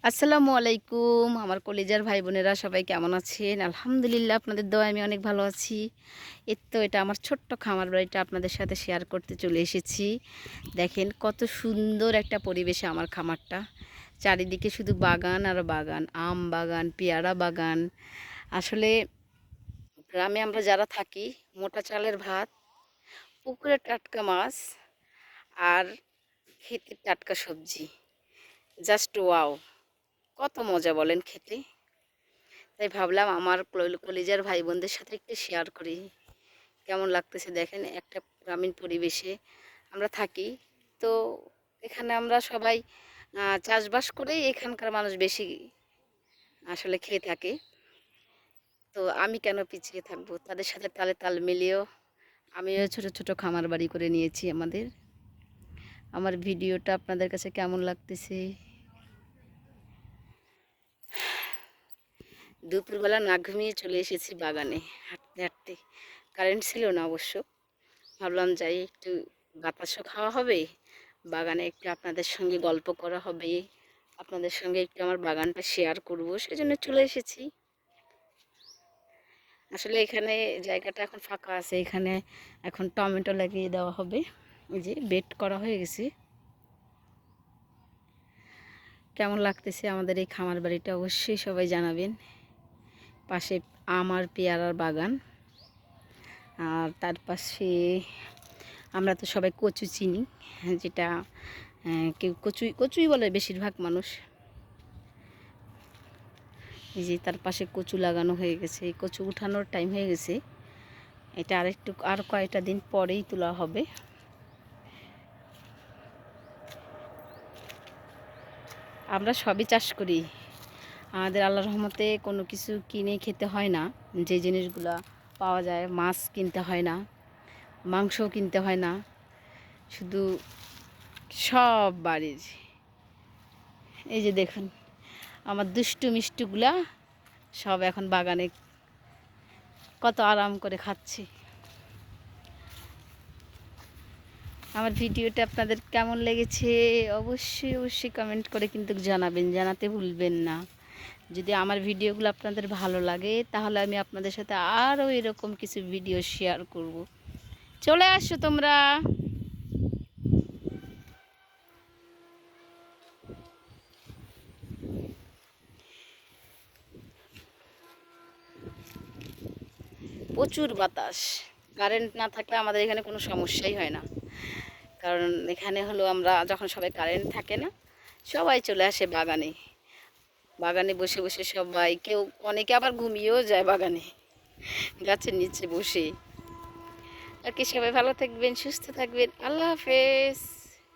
আসসালামু আলাইকুম আমার কলিজার ভাই বোনেরা সবাই কেমন আছেন? আলহামদুলিল্লাহ আপনাদের দোয়ায় আমি অনেক ভালো আছি। এটা আমার ছোট্ট খামার বাড়িটা আপনাদের সাথে শেয়ার করতে চলে এসেছি। দেখেন কত সুন্দর একটা পরিবেশে আমার খামারটা। চারিদিকে শুধু বাগান আর বাগান, আম বাগান, পেয়ারা বাগান। আসলে গ্রামে আমরা যারা থাকি, মোটা চালের ভাত, পুকুরের টাটকা মাছ আর ক্ষেতের টাটকা সবজি। Just wow! কত মজা বলেন খেতে? তাই ভাবলাম আমার কলিজার ভাই বোনদের সাথে একটু শেয়ার করি। কেমন লাগতেছে দেখেন, একটা গ্রামীণ পরিবেশে আমরা থাকি। তো এখানে আমরা সবাই চাষবাস করেই এখানকার মানুষ বেশি আসলে খেয়ে থাকে। তো আমি কেন পিছিয়ে থাকবো? তাদের সাথে তালে তাল মিলিয়েও আমিও ছোট ছোট খামার বাড়ি করে নিয়েছি আমাদের। আমার ভিডিওটা আপনাদের কাছে কেমন লাগতেছে? দুপুরবেলা না ঘুমিয়ে চলে এসেছি বাগানে হাঁটতে হাঁটতে। কারেন্ট ছিল না অবশ্য। ভাবলাম যাই, একটু বাতাসও খাওয়া হবে, বাগানে একটু আপনাদের সঙ্গে গল্প করা হবে, আপনাদের সঙ্গে একটু আমার বাগানটা শেয়ার করব, সেজন্য চলে এসেছি। আসলে এখানে জায়গাটা এখন ফাঁকা আছে, এখানে এখন টমেটো লাগিয়ে দেওয়া হবে। এই যে বেড করা হয়ে গেছে। কেমন লাগতেছে আমাদের এই খামার বাড়িটা অবশ্যই সবাই জানাবেন। পাশে আম আর পেয়ারার বাগান, আর তার পাশে আমরা তো সবাই কচু চিনি, যেটা কেউ কচুই কচুই বলে বেশিরভাগ মানুষ। এই যে তার পাশে কচু লাগানো হয়ে গেছে, এই কচু উঠানোর টাইম হয়ে গেছে। এটা আর কয়েকটা দিন পরেই তোলা হবে। আমরা সবই চাষ করি, আমাদের আল্লাহর রহমতে কোনো কিছু কিনে খেতে হয় না। যে জিনিসগুলো পাওয়া যায়, মাছ কিনতে হয় না, মাংসও কিনতে হয় না, শুধু সব বাড়ির। এই যে দেখুন আমার দুষ্টু মিষ্টুগুলা সব এখন বাগানে কত আরাম করে খাচ্ছি। আমার ভিডিওটা আপনাদের কেমন লেগেছে অবশ্যই অবশ্যই কমেন্ট করে কিন্তু জানাবেন, জানাতে ভুলবেন না। যদি আমার ভিডিওগুলো আপনাদের ভালো লাগে তাহলে আমি আপনাদের সাথে আরও এরকম কিছু ভিডিও শেয়ার করব। চলে আসো তোমরা। প্রচুর বাতাস, কারেন্ট না থাকলে আমাদের এখানে কোনো সমস্যাই হয় না। কারণ এখানে হলো আমরা যখন সবাই কারেন্ট থাকে না, সবাই চলে আসে বাগানে। বাগানে বসে বসে সবাই, অনেকে আবার ঘুমিয়েও যায় বাগানে গাছের নিচে বসে। আর কি, সবাই ভালো থাকবেন, সুস্থ থাকবেন। আল্লাহ হাফেজ।